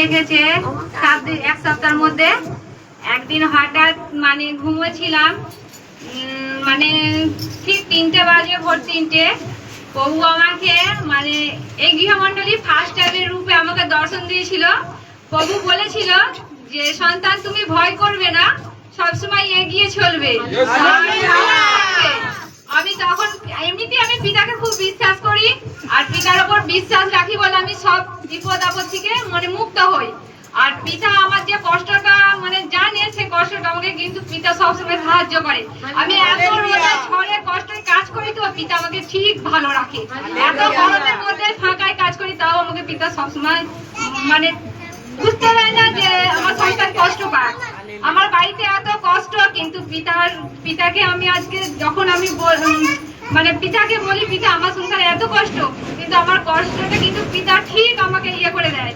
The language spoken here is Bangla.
রেখেছে 1 সপ্তাহের মধ্যে। একদিন হঠাৎ মানে ঘুমোছিলাম, মানে ঠিক 3টে বাজে, ভোর 3টে, প্রভু আমাকে মানে এই গৃহমণ্ডলী ফার্স্ট টাইমের রূপে আমাকে দর্শন দিয়েছিল। প্রভু বলেছিল যে সন্তান তুমি ভয় করবে না, সবসময় এগিয়ে চলবে। আমি তখন এমনিতেই আমি পিতাকে খুব বিশ্বাস করি, আর পিতার উপর বিশ্বাস রাখি বলে আমি সব বিপদ আপদ থেকে মানে মুক্ত হই। আর পিতা আমার যে কষ্টটা মানে জানে, সে কষ্টটা আমাকে কিন্তু পিতা সবসময় সাহায্য করে। আমি এত রোদে ঝড়ে কষ্টে কাজ করি তো পিতা আমাকে ঠিক ভালো রাখে। এত গরমের মধ্যে ফাঁকায় কাজ করি, তাও আমাকে পিতা সবসময় মানে বুঝতে দেয় না যে আমার সংসার কষ্ট পায়। আমার বাড়িতে এত কষ্ট, কিন্তু পিতাকে আমি আজকে যখন আমি মানে পিতাকে বলি পিতা আমার সংসারে এত কষ্ট, কিন্তু আমার কষ্টটা কিন্তু পিতা ঠিক আমাকে ইয়ে করে দেয়।